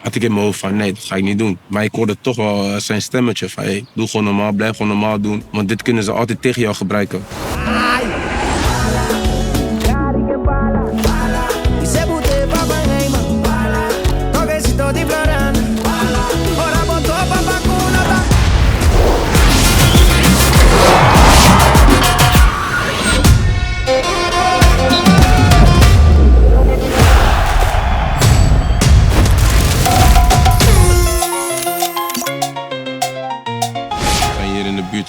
Had ik in mijn hoofd van nee, dat ga ik niet doen. Maar ik hoorde toch wel zijn stemmetje van hey, doe gewoon normaal, blijf gewoon normaal doen. Want dit kunnen ze altijd tegen jou gebruiken.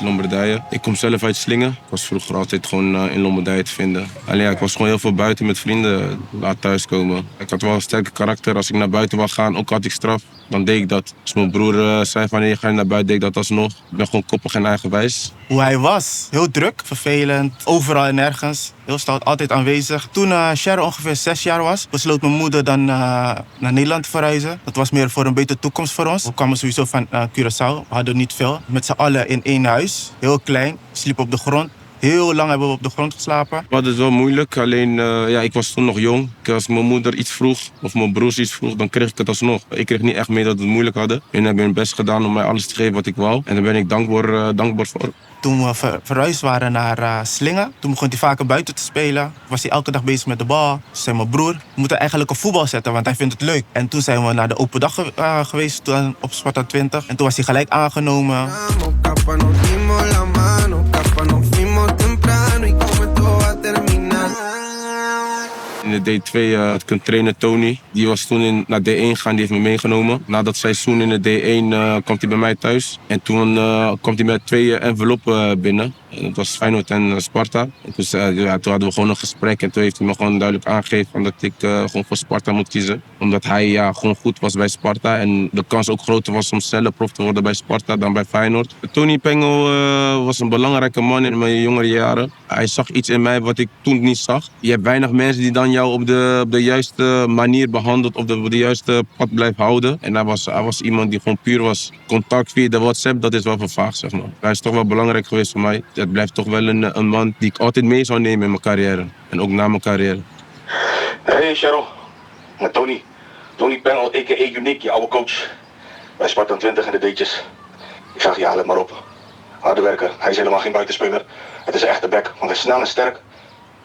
Lombardije. Ik kom zelf uit Slingen. Ik was vroeger altijd gewoon in Lombardije te vinden. Alleen ja, ik was gewoon heel veel buiten met vrienden laat thuiskomen. Ik had wel een sterke karakter. Als ik naar buiten wou gaan, ook had ik straf, dan deed ik dat. Als mijn broer zei van je gaat naar buiten, deed ik dat alsnog. Ik ben gewoon koppig en eigenwijs. Hoe hij was, heel druk, vervelend, overal en nergens. Heel stout, altijd aanwezig. Toen Sharon ongeveer 6 jaar was, besloot mijn moeder dan naar Nederland te verhuizen. Dat was meer voor een betere toekomst voor ons. We kwamen sowieso van Curaçao, we hadden niet veel. Met z'n allen in één huis, heel klein, we sliepen op de grond. Heel lang hebben we op de grond geslapen. We hadden het wel moeilijk, alleen ik was toen nog jong. Als mijn moeder iets vroeg of mijn broers iets vroeg, dan kreeg ik het alsnog. Ik kreeg niet echt mee dat we het moeilijk hadden. Hun hebben hun best gedaan om mij alles te geven wat ik wou. En daar ben ik dankbaar voor. Toen we verhuisd waren naar Slingen, toen begon hij vaker buiten te spelen. Was hij elke dag bezig met de bal. Toen zei mijn broer, we moeten eigenlijk een voetbal zetten, want hij vindt het leuk. En toen zijn we naar de open dag geweest op Sparta 20. En toen was hij gelijk aangenomen. In de D2 had ik een trainer, Tony. Die was toen naar D1 gegaan, die heeft me meegenomen. Na dat seizoen in de D1 kwam hij bij mij thuis. En toen kwam hij met 2 enveloppen binnen. En dat was Feyenoord en Sparta. En toen hadden we gewoon een gesprek. En toen heeft hij me gewoon duidelijk aangegeven dat ik gewoon voor Sparta moet kiezen. Omdat hij gewoon goed was bij Sparta. En de kans ook groter was om zelf prof te worden bij Sparta dan bij Feyenoord. Tony Pengel was een belangrijke man in mijn jongere jaren. Hij zag iets in mij wat ik toen niet zag. Je hebt weinig mensen die dan jou op de juiste manier behandelt. Of op de juiste pad blijft houden. En hij was iemand die gewoon puur was. Contact via de WhatsApp, dat is wel vervaagd, zeg maar. Hij is toch wel belangrijk geweest voor mij. Het blijft toch wel een man die ik altijd mee zou nemen in mijn carrière. En ook na mijn carrière. Hey Cheryl, met Tony. Tony Pengel, a.k.a. Unique, je oude coach. Bij Sparta 20 en de D'tjes. Ik zeg ja, let maar op. Harde werker, hij is helemaal geen buitenspeler. Het is een echte back, want hij is snel en sterk.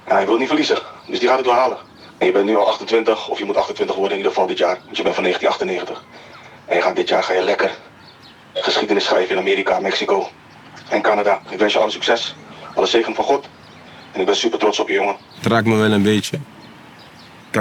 En hij wil niet verliezen, dus die gaat het wel halen. En je bent nu al 28, of je moet 28 worden in ieder geval dit jaar. Want je bent van 1998. En dit jaar ga je lekker geschiedenis schrijven in Amerika, Mexico en Canada. Ik wens je alle succes, alle zegen van God. En ik ben super trots op je, jongen. Het raakt me wel een beetje.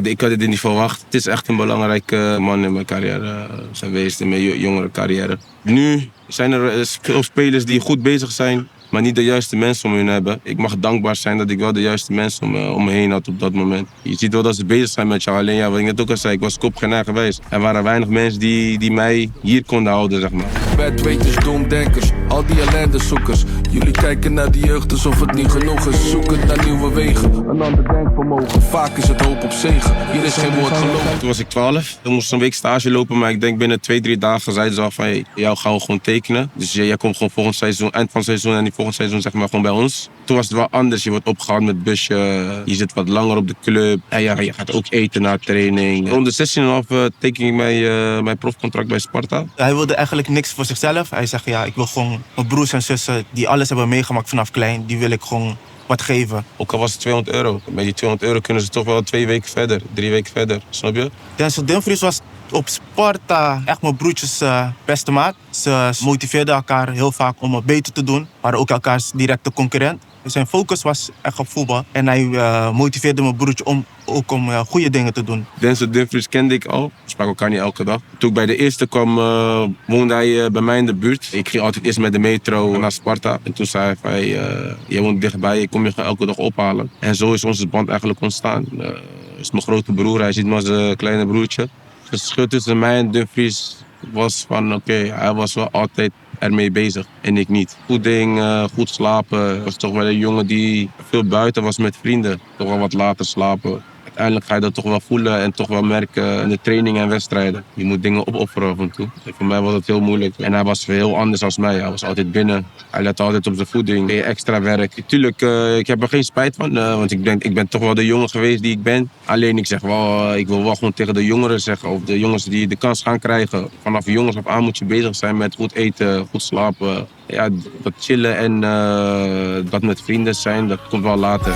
Ik had het niet verwacht. Het is echt een belangrijke man in mijn carrière geweest, in mijn jongere carrière. Nu zijn er veel spelers die goed bezig zijn, maar niet de juiste mensen om hun hebben. Ik mag dankbaar zijn dat ik wel de juiste mensen om me heen had op dat moment. Je ziet wel dat ze bezig zijn met jou. Alleen ja, wat ik net ook al zei, ik was kop geen eigenwijs. Er waren weinig mensen die mij hier konden houden, zeg maar. Bedweters, doemdenkers, al die ellendezoekers. Jullie kijken naar de jeugd alsof het niet genoeg is. Zoeken naar nieuwe wegen, een ander denkvermogen. Vaak is het hoop op zegen, hier is geen woord geloof. Toen was ik 12. Ik moest een week stage lopen, maar ik denk binnen 2-3 dagen zeiden ze al van hey, jou gaan we gewoon tekenen. Dus jij komt gewoon volgend seizoen, eind van het seizoen en die volgend seizoen zeg maar gewoon bij ons. Toen was het wel anders. Je wordt opgehaald met busje, je zit wat langer op de club. En ja, je gaat ook eten na training. Rond de 16,5 teken ik mijn profcontract bij Sparta. Hij wilde eigenlijk niks voor zichzelf. Hij zegt ja, ik wil gewoon mijn broers en zussen die alles hebben meegemaakt vanaf klein, die wil ik gewoon wat geven. Ook al was het €200. Met die €200 kunnen ze toch wel 2 weken verder, 3 weken verder, snap je? Denzel Dumfries was op Sparta echt mijn broertjes beste maat. Ze motiveerden elkaar heel vaak om het beter te doen. Maar ook elkaars directe concurrent. Zijn focus was echt op voetbal. En hij motiveerde mijn broertje om goede dingen te doen. Denzel Dumfries kende ik al. We spraken elkaar niet elke dag. Toen ik bij de eerste kwam, woonde hij bij mij in de buurt. Ik ging altijd eerst met de metro naar Sparta. En toen zei hij van, jij woont dichtbij, ik kom je elke dag ophalen. En zo is onze band eigenlijk ontstaan. Is mijn grote broer, hij ziet me als een kleine broertje. Het verschil tussen mij en Dumfries was van, hij was wel altijd ermee bezig en ik niet. Voeding, goed slapen. Ik was toch wel een jongen die veel buiten was met vrienden. Toch wel wat later slapen. Uiteindelijk ga je dat toch wel voelen en toch wel merken in de training en wedstrijden. Je moet dingen opofferen af en toe. En voor mij was het heel moeilijk. En hij was heel anders dan mij. Hij was altijd binnen. Hij lette altijd op zijn voeding. Deed extra werk. Tuurlijk, ik heb er geen spijt van. Want ik ben toch wel de jongen geweest die ik ben. Alleen ik zeg wel, ik wil wel gewoon tegen de jongeren zeggen. Of de jongens die de kans gaan krijgen. Vanaf jongens af aan moet je bezig zijn met goed eten, goed slapen. Ja, dat chillen en dat met vrienden zijn, dat komt wel later.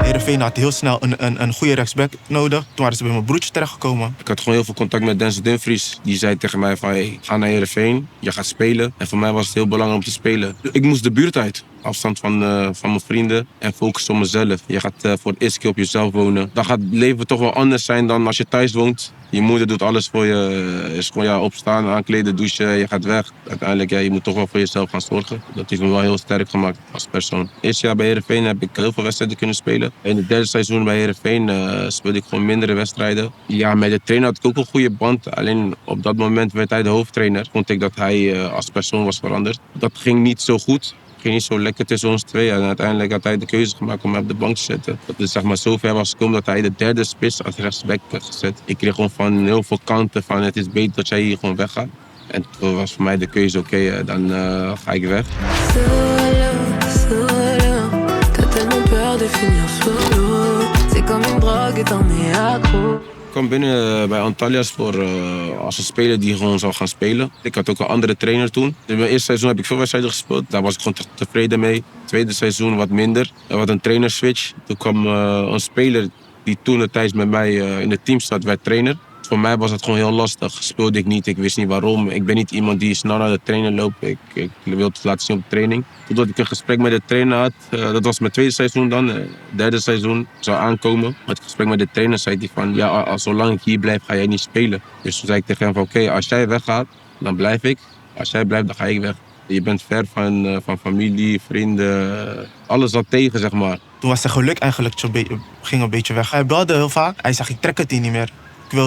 Heerenveen had heel snel een goede rechtsback nodig. Toen waren ze bij mijn broertje terechtgekomen. Ik had gewoon heel veel contact met Denzel Dumfries. Die zei tegen mij van, hey, ga naar Heerenveen, je gaat spelen. En voor mij was het heel belangrijk om te spelen. Ik moest de buurt uit. Afstand van mijn vrienden en focus op mezelf. Je gaat voor het eerste keer op jezelf wonen. Dan gaat het leven toch wel anders zijn dan als je thuis woont. Je moeder doet alles voor je. Is gewoon opstaan, aankleden, douchen, je gaat weg. Uiteindelijk, je moet toch wel voor jezelf gaan zorgen. Dat heeft me wel heel sterk gemaakt als persoon. Eerste jaar bij Heerenveen heb ik heel veel wedstrijden kunnen spelen. In het derde seizoen bij Heerenveen speelde ik gewoon mindere wedstrijden. Ja, met de trainer had ik ook een goede band. Alleen op dat moment werd hij de hoofdtrainer. Vond ik dat hij als persoon was veranderd. Dat ging niet zo goed. Het ging niet zo lekker tussen ons twee. En uiteindelijk had hij de keuze gemaakt om mij op de bank te zetten. Dat is zeg maar zo ver was gekomen dat hij de derde spits als rechtsback had gezet. Ik kreeg gewoon van heel veel kanten van het is beter dat jij hier gewoon weggaat. En toen was voor mij de keuze, oké, dan ga ik weg. Ik kwam binnen bij Antalyaspor als een speler die gewoon zou gaan spelen. Ik had ook een andere trainer toen. In mijn eerste seizoen heb ik veel wedstrijden gespeeld. Daar was ik gewoon tevreden mee. Tweede seizoen wat minder. Er was een trainerswitch. Toen kwam een speler die toen de tijd met mij in het team zat, werd trainer. Voor mij was het gewoon heel lastig. Speelde ik niet, ik wist niet waarom. Ik ben niet iemand die snel naar de trainer loopt. Ik wilde het laten zien op training. Totdat ik een gesprek met de trainer had. Dat was mijn tweede seizoen dan. Derde seizoen zou aankomen. Had ik een gesprek met de trainer. Zei hij van, ja, zolang ik hier blijf, ga jij niet spelen. Dus toen zei ik tegen hem van, oké, als jij weggaat, dan blijf ik. Als jij blijft, dan ga ik weg. Je bent ver van familie, vrienden. Alles wat tegen, zeg maar. Toen was zijn geluk eigenlijk ging een beetje weg. Hij belde heel vaak. Hij zei, ik trek het hier niet meer.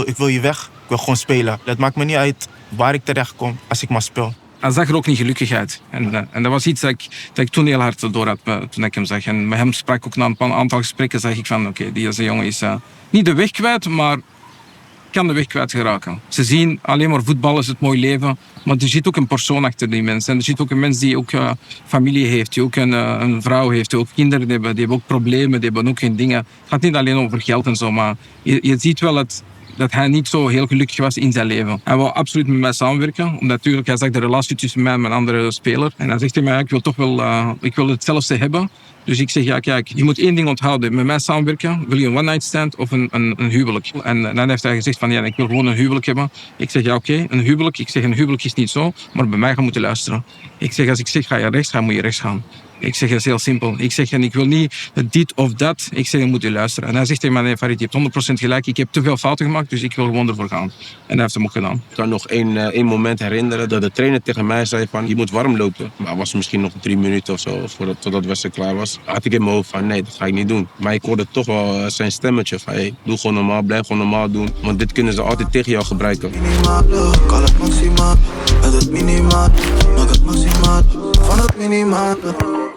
Ik wil hier weg. Ik wil gewoon spelen. Het maakt me niet uit waar ik terecht kom als ik maar speel. Hij zag er ook niet gelukkig uit. En dat was iets dat ik toen heel hard door had toen ik hem zag. En met hem sprak ook na een aantal gesprekken. Zag ik van, oké, deze jongen is niet de weg kwijt, maar kan de weg kwijt geraken. Ze zien alleen maar voetbal is het mooie leven. Maar er zit ook een persoon achter die mensen. En er zit ook een mens die ook familie heeft. Die ook een vrouw heeft. Die ook kinderen die hebben ook problemen. Die hebben ook geen dingen. Het gaat niet alleen over geld en zo. Maar je ziet wel dat hij niet zo heel gelukkig was in zijn leven. Hij wou absoluut met mij samenwerken. Omdat natuurlijk, hij zag de relatie tussen mij en een andere speler. En hij zegt tegen mij, ik wil toch wel ik wil hetzelfde hebben. Dus ik zeg, ja kijk, je moet één ding onthouden. Met mij samenwerken, wil je een one-night stand of een huwelijk? En dan heeft hij gezegd van, ja, ik wil gewoon een huwelijk hebben. Ik zeg, ja oké, een huwelijk. Ik zeg, een huwelijk is niet zo, maar bij mij gaan je moeten luisteren. Ik zeg, als ik zeg, ga je rechts gaan, moet je rechts gaan. Ik zeg, dat is heel simpel. Ik zeg, en ik wil niet dit of dat. Ik zeg, je moet je luisteren. En hij zegt tegen mij, nee Farid, je hebt 100% gelijk. Ik heb te veel fouten gemaakt, dus ik wil gewoon ervoor gaan. En hij heeft hem ook gedaan. Ik kan nog één moment herinneren dat de trainer tegen mij zei van, je moet warm lopen. Maar het was misschien nog 3 minuten of zo, totdat de wedstrijd klaar was. Had ik in mijn hoofd van, nee, dat ga ik niet doen. Maar ik hoorde toch wel zijn stemmetje van, hey, doe gewoon normaal, blijf gewoon normaal doen. Want dit kunnen ze altijd tegen jou gebruiken. Minimaal, kan het maximaal. Met het minimaal, maak het maximaal. Van het minimaal.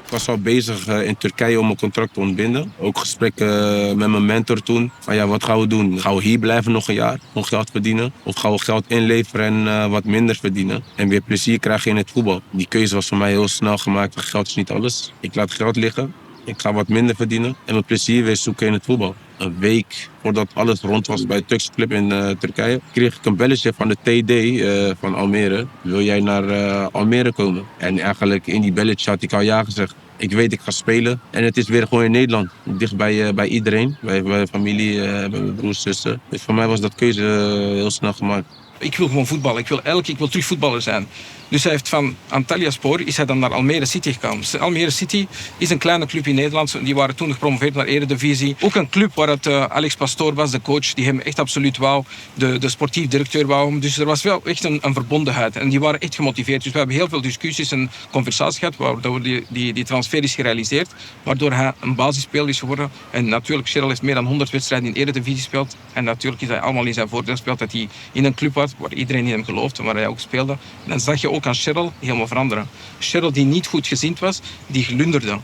Ik was al bezig in Turkije om mijn contract te ontbinden. Ook gesprekken met mijn mentor toen. Van ja, wat gaan we doen? Gaan we hier blijven nog een jaar? Gewoon geld verdienen? Of gaan we geld inleveren en wat minder verdienen? En weer plezier krijgen in het voetbal. Die keuze was voor mij heel snel gemaakt. Geld is niet alles. Ik laat geld liggen. Ik ga wat minder verdienen. En mijn plezier weer zoeken in het voetbal. Een week voordat alles rond was bij de Turkse club in Turkije, kreeg ik een belletje van de TD van Almere. Wil jij naar Almere komen? En eigenlijk in die belletje had ik al ja gezegd. Ik weet, ik ga spelen. En het is weer gewoon in Nederland. Dicht bij iedereen. Bij mijn familie, bij mijn broers, zussen. Dus voor mij was dat keuze heel snel gemaakt. Ik wil gewoon voetballen. Ik wil terug voetballer zijn. Dus hij heeft van Antalyaspor is hij dan naar Almere City gekomen. Dus Almere City is een kleine club in Nederland. Die waren toen gepromoveerd naar Eredivisie. Ook een club waar het Alex Pastoor was, de coach, die hem echt absoluut wou. De sportief directeur wou hem. Dus er was wel echt een verbondenheid. En die waren echt gemotiveerd. Dus we hebben heel veel discussies en conversaties gehad, waardoor die transfer is gerealiseerd. Waardoor hij een basisspeler is geworden. En natuurlijk, Cheryl heeft meer dan 100 wedstrijden in Eredivisie gespeeld. En natuurlijk is hij allemaal in zijn voordeel gespeeld dat hij in een club was waar iedereen in hem geloofde, waar hij ook speelde. En dan zag je ook aan Cheryl helemaal veranderen. Cheryl die niet goed gezind was, die glunderde.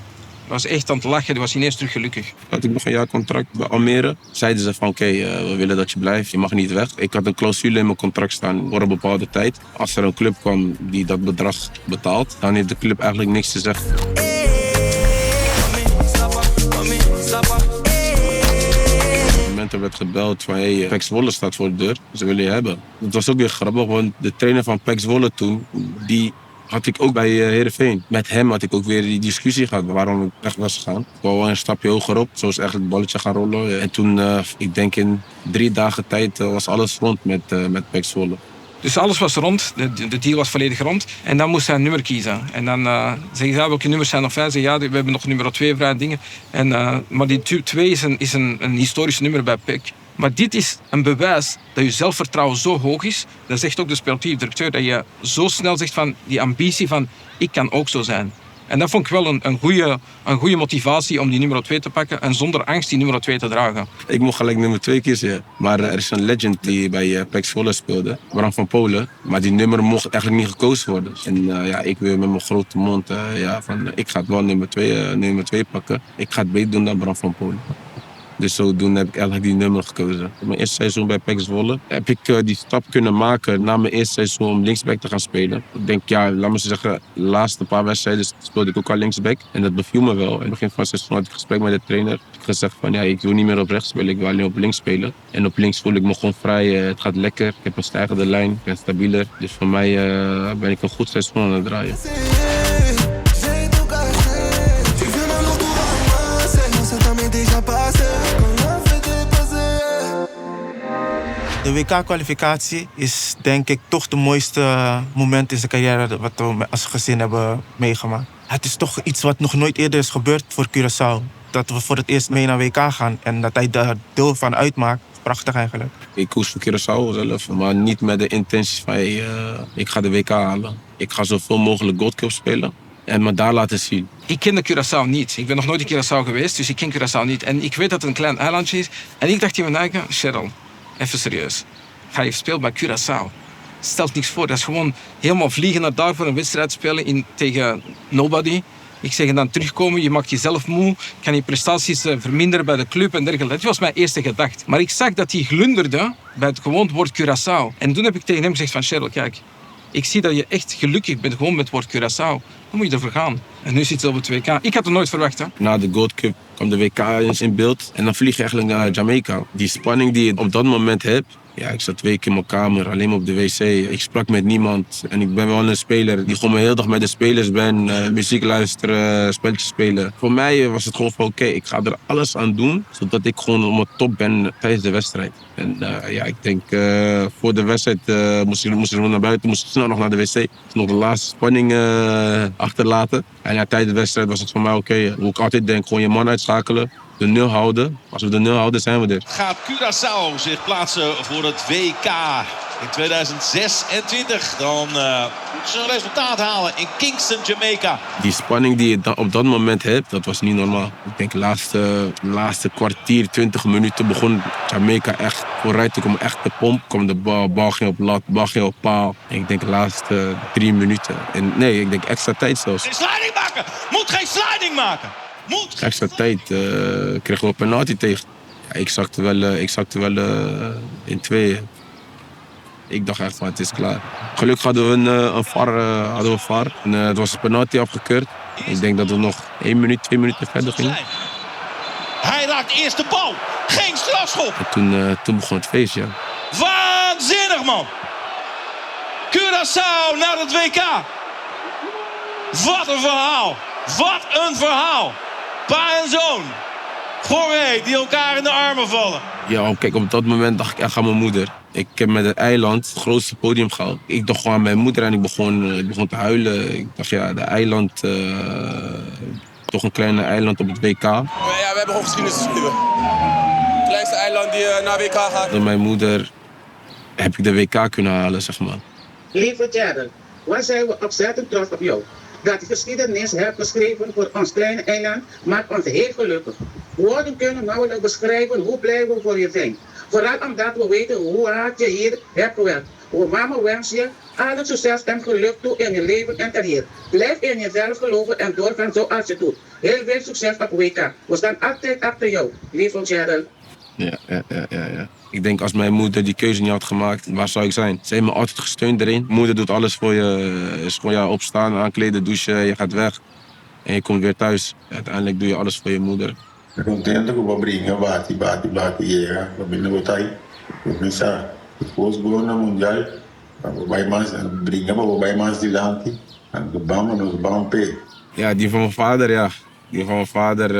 Was echt aan het lachen, die was ineens terug gelukkig. Had ik nog een jaar contract bij Almere. Zeiden ze van oké, we willen dat je blijft, je mag niet weg. Ik had een clausule in mijn contract staan voor een bepaalde tijd. Als er een club kwam die dat bedrag betaalt, dan heeft de club eigenlijk niks te zeggen. Op het moment werd gebeld van hey, PEC Zwolle staat voor de deur, ze willen je hebben. Dat was ook weer grappig, want de trainer van PEC Zwolle toen, die had ik ook bij Heerenveen. Met hem had ik ook weer die discussie gehad waarom ik weg was gegaan. Ik wou wel een stapje hoger op, zo is eigenlijk het balletje gaan rollen. En toen, ik denk in 3 dagen tijd, was alles rond met PEC Zwolle. Dus alles was rond, de deal was volledig rond. En dan moest hij een nummer kiezen. En dan zeggen ze, welke nummers zijn nog vrij? Ze zeggen, ja, we hebben nog nummer 2 vrij dingen. Maar die 2 is een historisch nummer bij PEC. Maar dit is een bewijs dat je zelfvertrouwen zo hoog is. Dat zegt ook de sportief directeur, dat je zo snel zegt van die ambitie van ik kan ook zo zijn. En dat vond ik wel een goede motivatie om die nummer 2 te pakken en zonder angst die nummer 2 te dragen. Ik mocht gelijk nummer 2 kiezen, ja. Maar er is een legend die bij PEC Zwolle speelde, Bram van Polen. Maar die nummer mocht eigenlijk niet gekozen worden. En ik weer met mijn grote mond, ik ga het wel nummer 2 pakken. Ik ga het beter doen dan Bram van Polen. Dus zodoende heb ik eigenlijk die nummer gekozen. Mijn eerste seizoen bij PEC Zwolle heb ik die stap kunnen maken na mijn eerste seizoen om linksback te gaan spelen. Ik denk, laat me zeggen, de laatste paar wedstrijden speelde ik ook al linksback. En dat beviel me wel. In het begin van het seizoen had ik gesprek met de trainer. Ik heb gezegd van, ik wil niet meer op rechts spelen, ik wil alleen op links spelen. En op links voel ik me gewoon vrij, het gaat lekker. Ik heb een stijgende lijn, ik ben stabieler. Dus voor mij ben ik een goed seizoen aan het draaien. De WK-kwalificatie is denk ik toch de mooiste moment in zijn carrière wat we als gezin hebben meegemaakt. Het is toch iets wat nog nooit eerder is gebeurd voor Curaçao. Dat we voor het eerst mee naar WK gaan en dat hij daar deel van uitmaakt. Prachtig eigenlijk. Ik koos voor Curaçao zelf, maar niet met de intenties van ik ga de WK halen. Ik ga zoveel mogelijk Gold Cup spelen en me daar laten zien. Ik ken de Curaçao niet. Ik ben nog nooit in Curaçao geweest, dus ik ken Curaçao niet. En ik weet dat het een klein eilandje is. En ik dacht in mijn eigen, Cheryl, even serieus. Ga je spelen bij Curaçao? Stelt niks voor. Dat is gewoon helemaal vliegen naar daar voor een wedstrijd spelen tegen nobody. Ik zeg, en dan terugkomen, je maakt jezelf moe, kan je prestaties verminderen bij de club en dergelijke. Dat was mijn eerste gedachte. Maar ik zag dat hij glunderde bij het gewoon woord Curaçao. En toen heb ik tegen hem gezegd van, Cheryl, kijk, ik zie dat je echt gelukkig bent gewoon met het woord Curaçao. Dan moet je ervoor gaan. En nu zit het op het WK. Ik had het nooit verwacht. Hè? Na de Gold Cup kwam de WK eens in beeld. En dan vlieg je eigenlijk naar Jamaica. Die spanning die je op dat moment hebt. Ik zat 2 keer in mijn kamer, alleen maar op de wc. Ik sprak met niemand. En ik ben wel een speler die gewoon de hele dag met de spelers ben. Muziek luisteren, spelletjes spelen. Voor mij was het gewoon van oké, ik ga er alles aan doen. Zodat ik gewoon op mijn top ben tijdens de wedstrijd. En ik denk voor de wedstrijd moesten we naar buiten. Moesten snel nog naar de wc. Nog de laatste spanning achterlaten. En tijdens de wedstrijd was het voor mij oké. Hoe ik altijd denk, gewoon je man uitschakelen. De 0 houden. Als we de 0 houden, zijn we er. Gaat Curaçao zich plaatsen voor het WK in 2026? Dan moeten ze een resultaat halen in Kingston, Jamaica. Die spanning die je op dat moment hebt, dat was niet normaal. Ik denk de laatste kwartier, 20 minuten begon Jamaica echt vooruit te komen. Echt de pomp. Kwam de bal ging op lat, bal ging op paal. En ik denk de laatste 3 minuten. En nee, ik denk extra tijd zelfs. Geen sliding maken! Moet geen sliding maken! Extra tijd kregen we een penalty tegen. Ik zakte wel in 2. Ik dacht echt van het is klaar. Gelukkig hadden we een VAR. En het was een penalty afgekeurd. Ik denk dat we nog 1 minuut, 2 minuten verder gingen. Hij raakt eerst de bal. Geen strafschop. En toen begon het feestje. Waanzinnig man. Curaçao naar het WK. Wat een verhaal. Wat een verhaal. Pa en zoon. Jorge, die elkaar in de armen vallen. Ja, kijk, op dat moment dacht ik echt aan mijn moeder. Ik heb met het eiland het grootste podium gehaald. Ik dacht gewoon aan mijn moeder en ik begon te huilen. Ik dacht, de eiland, toch een kleine eiland op het WK. Ja, we hebben gewoon geschiedenis te schrijven. Het kleinste eiland die naar WK gaat. Door mijn moeder heb ik de WK kunnen halen, zeg maar. Lieve Cheryl, waar zijn we ontzettend trots op jou. Dat je geschiedenis hebt geschreven voor ons kleine eiland maakt ons heel gelukkig. Woorden kunnen nauwelijks beschrijven hoe blij we voor je zijn. Vooral omdat we weten hoe hard je hier hebt gewerkt. O mama wens je al het succes en geluk toe in je leven en carrière. Blijf in jezelf geloven en doorgaan zoals je doet. Heel veel succes op WK. We staan altijd achter jou. Lief van Cheryl. Ja. Ik denk als mijn moeder die keuze niet had gemaakt, waar zou ik zijn? Ze heeft me altijd gesteund erin. Moeder doet alles voor je. Is gewoon ja, opstaan, aankleden, douchen, je gaat weg. En je komt weer thuis. Uiteindelijk doe je alles voor je moeder. Ik contento com o brinca, bate, yeah. Eu me notai. Eu pensar, depois do mundial, vai mais, brinca, vai mais dilante. En de bammen, nos bampen. Ja, die van mijn vader, ja. Die van mijn vader,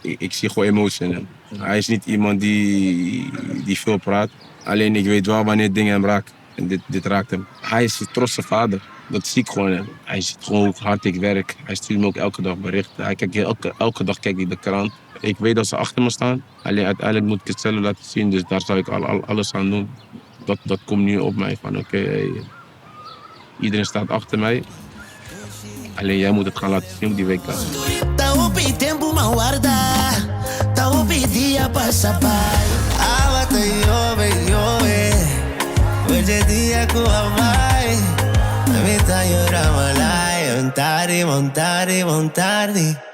ik zie gewoon emotie in hem. Hij is niet iemand die veel praat. Alleen ik weet wel wanneer dingen hem raken. En dit raakt hem. Hij is een trotse vader. Dat zie ik gewoon in hem. Hij ziet gewoon hoe hard ik werk. Hij stuurt me ook elke dag berichten. Hij kijkt elke dag kijkt hij de krant. Ik weet dat ze achter me staan. Alleen uiteindelijk moet ik het zelf laten zien. Dus daar zal ik alles aan doen. Dat komt nu op mij van oké, iedereen staat achter mij. Alleen jij moet het gaan laten zien op die WK. Montare, montare, montare.